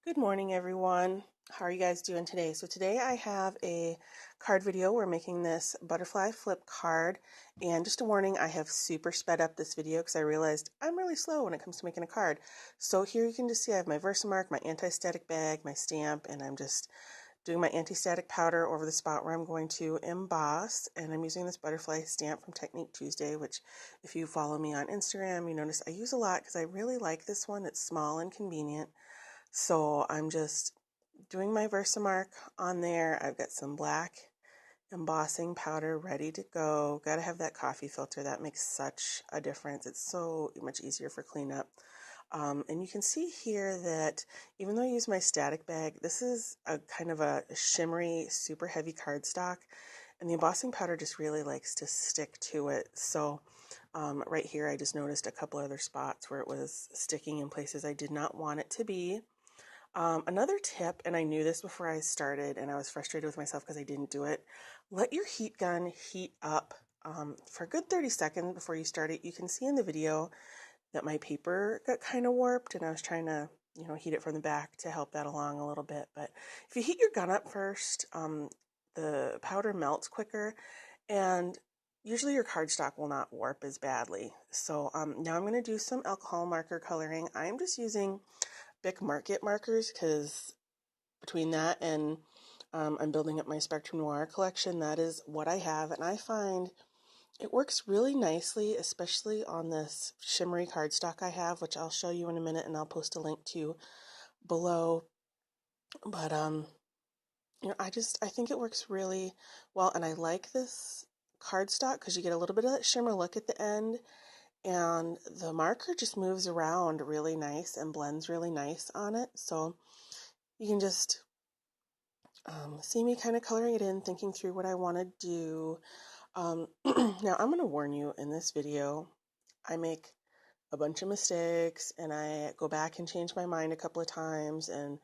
Good morning, everyone. How are you guys doing today? So today I have a card video. We're making this butterfly flip card. And just a warning, I have super sped up this video because I realized I'm really slow when it comes to making a card. So here you can just see I have my Versamark, my anti-static bag, my stamp, and I'm just doing my anti-static powder over the spot where I'm going to emboss. And I'm using this butterfly stamp from Technique Tuesday, which if you follow me on Instagram, you notice I use a lot because I really like this one. It's small and convenient. So I'm just doing my Versamark on there. I've got some black embossing powder ready to go. Got to have that coffee filter. That makes such a difference. It's so much easier for cleanup. And you can see here that even though I use my static bag, this is a kind of a shimmery, super heavy cardstock. And the embossing powder just really likes to stick to it. So right here, I just noticed a couple other spots where it was sticking in places I did not want it to be. Another tip, and I knew this before I started, and I was frustrated with myself because I didn't do it, let your heat gun heat up for a good 30 seconds before you start it. You can see in the video that my paper got kind of warped, and I was trying to, heat it from the back to help that along a little bit. But if you heat your gun up first, the powder melts quicker, and usually your cardstock will not warp as badly. So now I'm going to do some alcohol marker coloring. I'm just using Bic Market markers because between that and I'm building up my Spectrum Noir collection, that is what I have, and I find it works really nicely, especially on this shimmery cardstock I have, which I'll show you in a minute and I'll post a link to below. But I think it works really well, and I like this cardstock because you get a little bit of that shimmer look at the end, and the marker just moves around really nice and blends really nice on it. So you can just see me kind of coloring it in, thinking through what I want to do. Now, I'm going to warn you, in this video, I make a bunch of mistakes, and I go back and change my mind a couple of times, and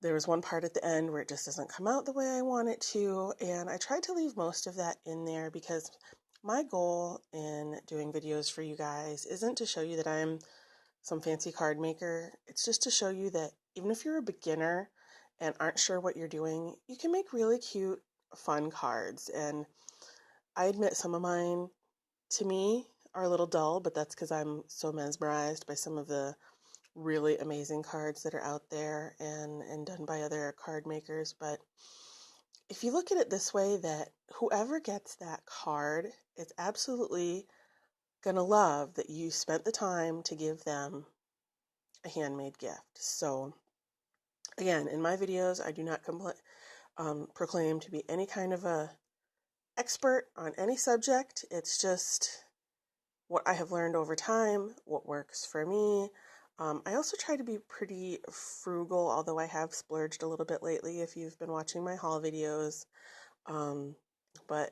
there was one part at the end where it just doesn't come out the way I want it to, and I tried to leave most of that in there because my goal in doing videos for you guys isn't to show you that I'm some fancy card maker. It's just to show you that even if you're a beginner and aren't sure what you're doing, you can make really cute, fun cards. And I admit some of mine, to me, are a little dull, but that's because I'm so mesmerized by some of the really amazing cards that are out there and done by other card makers. But if you look at it this way, that whoever gets that card is absolutely going to love that you spent the time to give them a handmade gift. So again, in my videos, I do not proclaim to be any kind of a expert on any subject. It's just what I have learned over time, what works for me. I also try to be pretty frugal, although I have splurged a little bit lately if you've been watching my haul videos. But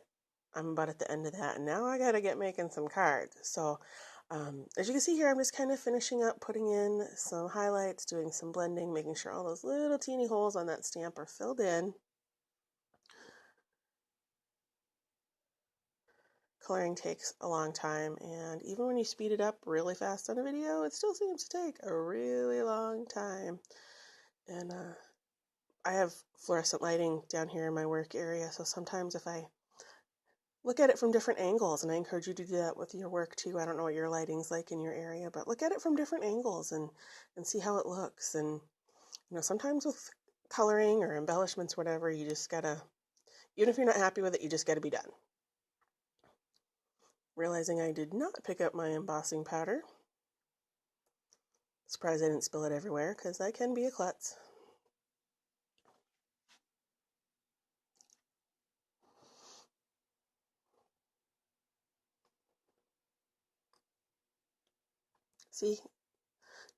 I'm about at the end of that, and now I gotta get making some cards. So as you can see here, I'm just kind of finishing up, putting in some highlights, doing some blending, making sure all those little teeny holes on that stamp are filled in. Coloring takes a long time, and even when you speed it up really fast on a video, it still seems to take a really long time. And I have fluorescent lighting down here in my work area, so sometimes if I look at it from different angles, and I encourage you to do that with your work too. I don't know what your lighting's like in your area, but look at it from different angles and see how it looks. And sometimes with coloring or embellishments, whatever, you just gotta, even if you're not happy with it, you just gotta be done. Realizing I did not pick up my embossing powder. Surprised I didn't spill it everywhere, because that can be a klutz. See,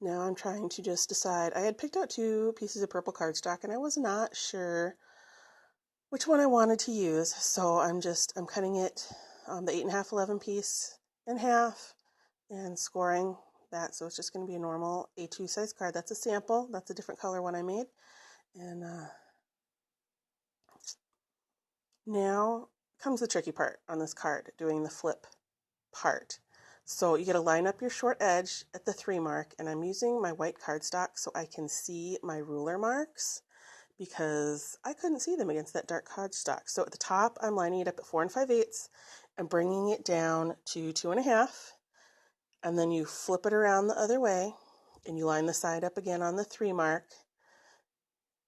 now I'm trying to just decide. I had picked out 2 pieces of purple cardstock, and I was not sure which one I wanted to use. So I'm cutting it, the 8.5 11 piece in half, and scoring that. So it's just going to be a normal A2 size card. That's a sample. That's a different color one I made. And now comes the tricky part on this card, doing the flip part. So you got to line up your short edge at the 3 mark, and I'm using my white cardstock so I can see my ruler marks because I couldn't see them against that dark cardstock. So at the top, I'm lining it up at 4 5/8 and bringing it down to 2 1/2, and then you flip it around the other way and you line the side up again on the 3 mark,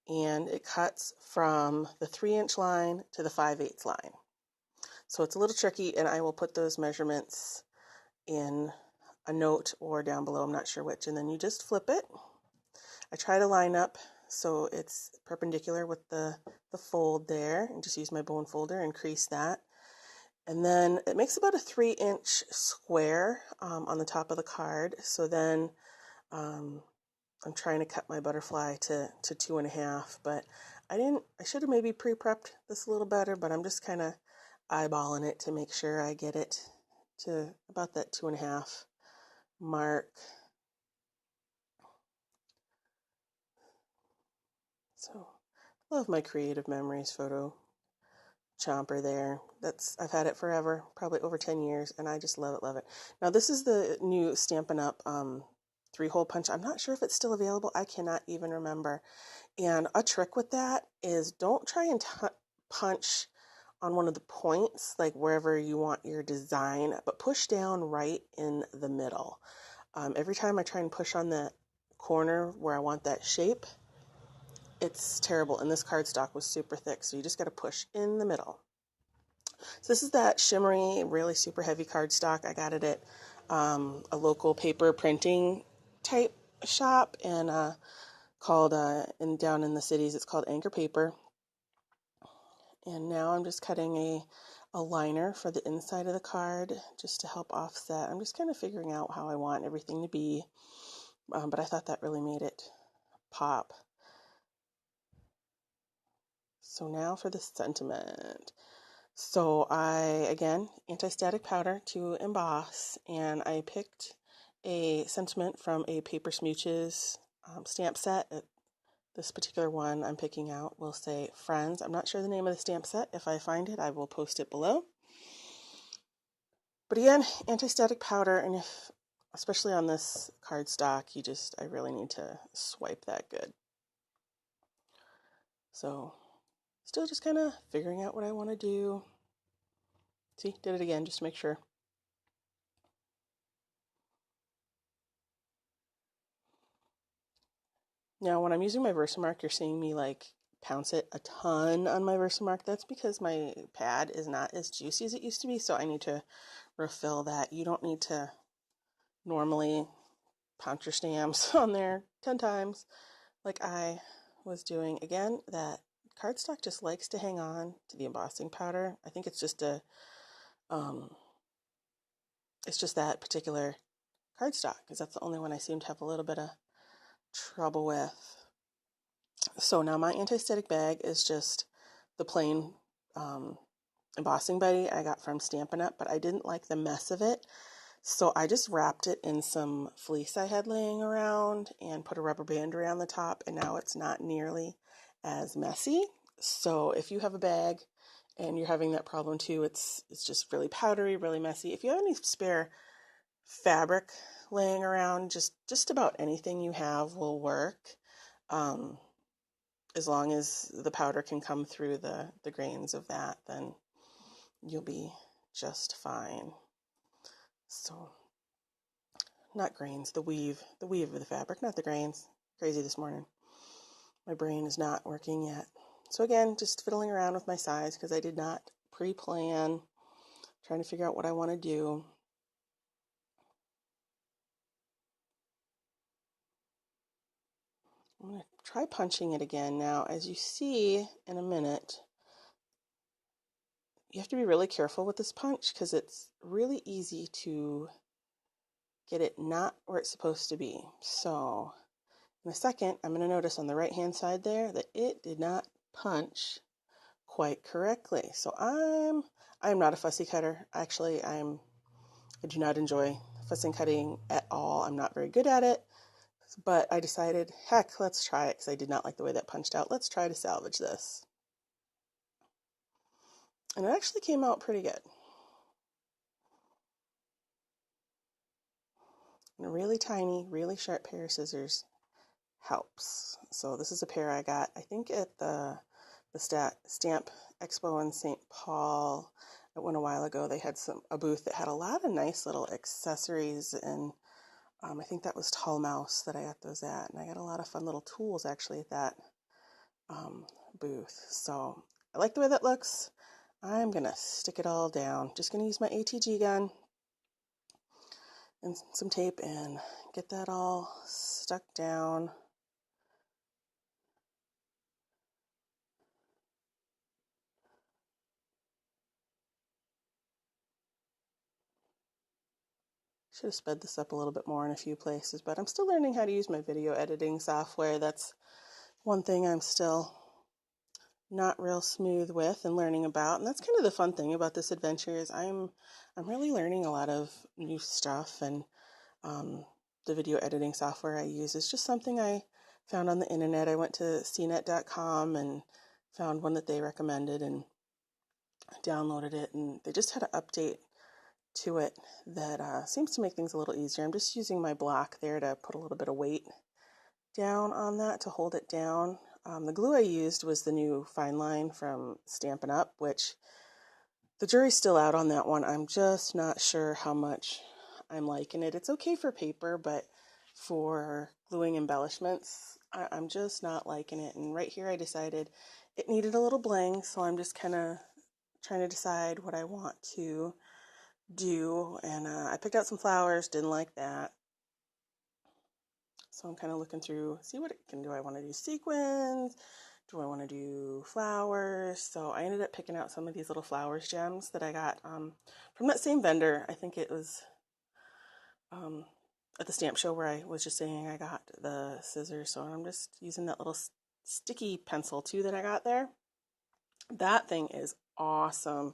and it cuts from the 3-inch line to the 5/8 line. So it's a little tricky, and I will put those measurements in a note or down below, I'm not sure which, and then you just flip it. I try to line up so it's perpendicular with the fold there, and just use my bone folder and crease that. And then it makes about a 3-inch square on the top of the card. So then I'm trying to cut my butterfly to 2 1/2, but I should have maybe pre-prepped this a little better, but I'm just kind of eyeballing it to make sure I get it to about that 2 1/2 mark. So, love my creative memories photo chomper there. I've had it forever, probably over 10 years, and I just love it, love it. Now this is the new Stampin' Up! 3-hole punch. I'm not sure if it's still available. I cannot even remember. And a trick with that is don't try and punch on one of the points, like wherever you want your design, but push down right in the middle. Every time I try and push on the corner where I want that shape, it's terrible. And this cardstock was super thick, so you just got to push in the middle. So this is that shimmery, really super heavy cardstock. I got it at a local paper printing type shop, and called down in the cities, it's called Anchor Paper. And now I'm just cutting a liner for the inside of the card just to help offset. I'm just kind of figuring out how I want everything to be, but I thought that really made it pop. So now for the sentiment. So again, anti-static powder to emboss, and I picked a sentiment from a Paper Smooches stamp set. This particular one I'm picking out will say Friends. I'm not sure the name of the stamp set. If I find it, I will post it below. But again, anti-static powder, and especially on this cardstock, I really need to swipe that good. So, still just kind of figuring out what I want to do. See, did it again just to make sure. Now, when I'm using my Versamark, you're seeing me like pounce it a ton on my Versamark. That's because my pad is not as juicy as it used to be, so I need to refill that. You don't need to normally pounce your stamps on there 10 times like I was doing. Again, that cardstock just likes to hang on to the embossing powder. I think it's just it's just that particular cardstock, because that's the only one I seem to have a little bit of trouble with. So now my anti-static bag is just the plain embossing buddy I got from Stampin' Up, but I didn't like the mess of it. So I just wrapped it in some fleece I had laying around and put a rubber band around the top, and now it's not nearly as messy. So if you have a bag and you're having that problem too, it's just really powdery, really messy. If you have any spare fabric laying around, just about anything you have will work, as long as the powder can come through the grains of that, then you'll be just fine. So, not grains, the weave of the fabric, not the grains. Crazy this morning. My brain is not working yet. So again, just fiddling around with my size because I did not pre-plan, trying to figure out what I want to do. I'm going to try punching it again now. As you see in a minute, you have to be really careful with this punch because it's really easy to get it not where it's supposed to be. So in a second, I'm going to notice on the right hand side there that it did not punch quite correctly. So I'm not a fussy cutter. Actually, I do not enjoy fussing cutting at all. I'm not very good at it, but I decided, heck, let's try it because I did not like the way that punched out. Let's try to salvage this. And it actually came out pretty good. And a really tiny, really sharp pair of scissors helps. So this is a pair I got, I think, at the Stamp Expo in St. Paul. I went a while ago. They had a booth that had a lot of nice little accessories, and I think that was Tall Mouse that I got those at. And I got a lot of fun little tools actually at that booth. So I like the way that looks. I'm gonna stick it all down. Just gonna use my ATG gun and some tape and get that all stuck down. Should have sped this up a little bit more in a few places, but I'm still learning how to use my video editing software. That's one thing I'm still not real smooth with and learning about. And that's kind of the fun thing about this adventure is I'm really learning a lot of new stuff, and the video editing software I use is just something I found on the internet. I went to cnet.com and found one that they recommended and downloaded it, and they just had an update to it that seems to make things a little easier. I'm just using my block there to put a little bit of weight down on that to hold it down. The glue I used was the new Fine Line from Stampin' Up, which the jury's still out on that one. I'm just not sure how much I'm liking it. It's okay for paper, but for gluing embellishments, I'm just not liking it. And right here I decided it needed a little bling, so I'm just kind of trying to decide what I want to do. And I picked out some flowers, didn't like that. So I'm kind of looking through, see what it can do. I want to do sequins. Do I want to do flowers? So I ended up picking out some of these little flowers gems that I got from that same vendor. I think it was at the stamp show where I was just saying I got the scissors. So I'm just using that little sticky pencil too that I got there. That thing is awesome.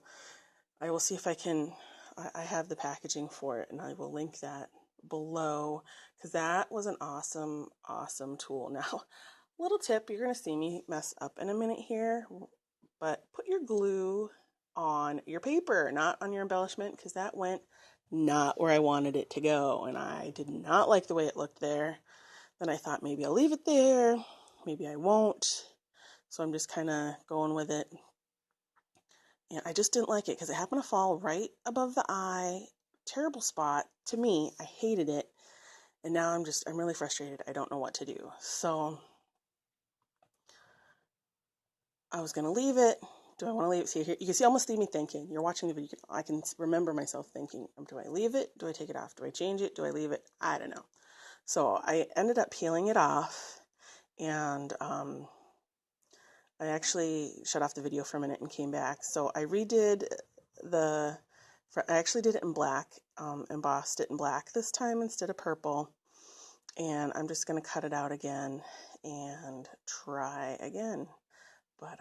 I will see if I can, I have the packaging for it, and I will link that below, because that was an awesome, awesome tool. Now, little tip, you're going to see me mess up in a minute here, but put your glue on your paper, not on your embellishment, because that went not where I wanted it to go, and I did not like the way it looked there. Then I thought maybe I'll leave it there, maybe I won't, so I'm just kind of going with it. And I just didn't like it because it happened to fall right above the eye. Terrible spot. To me, I hated it. And now I'm really frustrated. I don't know what to do. So I was going to leave it. Do I want to leave it? See, here, you can see almost see me thinking. You're watching the video. I can remember myself thinking, do I leave it? Do I take it off? Do I change it? Do I leave it? I don't know. So I ended up peeling it off, and I actually shut off the video for a minute and came back. So I redid I actually did it in black, embossed it in black this time instead of purple. And I'm just going to cut it out again and try again. But,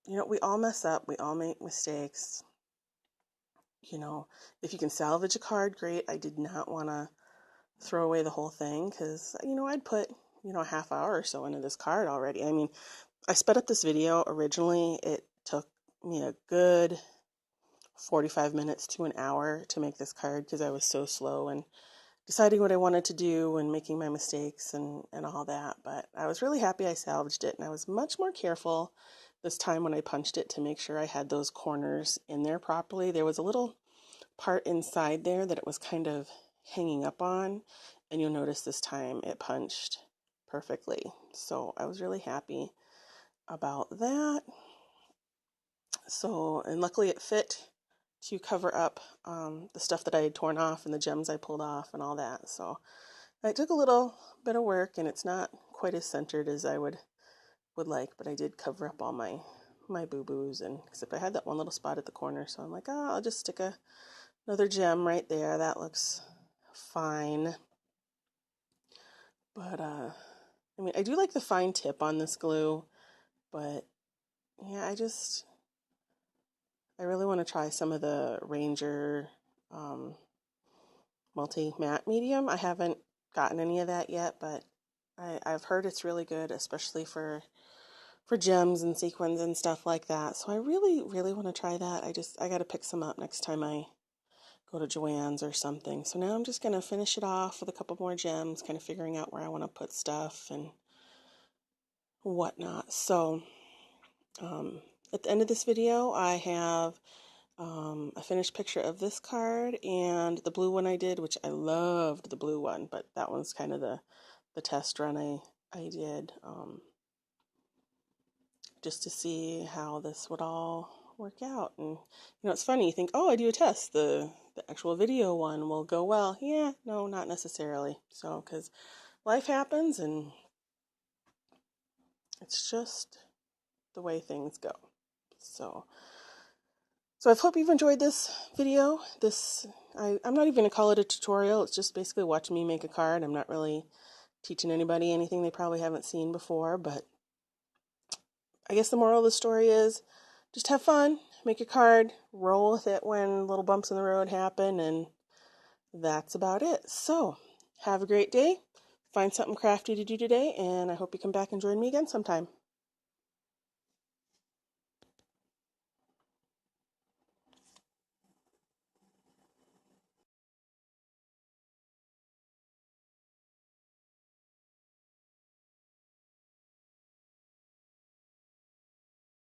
we all mess up. We all make mistakes. If you can salvage a card, great. I did not want to throw away the whole thing because, I'd put, a half hour or so into this card already. I mean, I sped up this video. Originally, it took me a good 45 minutes to an hour to make this card because I was so slow and deciding what I wanted to do and making my mistakes and all that. But I was really happy I salvaged it, and I was much more careful this time when I punched it to make sure I had those corners in there properly. There was a little part inside there that it was kind of hanging up on, and you'll notice this time it punched perfectly. So I was really happy about that. So, and luckily it fit to cover up the stuff that I had torn off and the gems I pulled off and all that. So it took a little bit of work, and it's not quite as centered as I would like, but I did cover up all my boo-boos, and except I had that one little spot at the corner, so I'm like, I'll just stick another gem right there. That looks fine. But I do like the fine tip on this glue, but yeah, I really want to try some of the Ranger multi-matte medium. I haven't gotten any of that yet, but I've heard it's really good, especially for gems and sequins and stuff like that. So I really, really want to try that. I got to pick some up next time I go to Joann's or something. So now I'm just going to finish it off with a couple more gems, kind of figuring out where I want to put stuff and whatnot. So at the end of this video, I have a finished picture of this card and the blue one I did, which I loved the blue one, but that one's kind of the test run I did just to see how this would all work out. And it's funny, you think, oh, I do a test, the actual video one will go well. Yeah, no, not necessarily. So because life happens and it's just the way things go. So I hope you've enjoyed this video. I'm not even going to call it a tutorial. It's just basically watching me make a card. I'm not really teaching anybody anything they probably haven't seen before, but I guess the moral of the story is just have fun, make your card, roll with it when little bumps in the road happen, and that's about it. So have a great day. Find something crafty to do today, and I hope you come back and join me again sometime.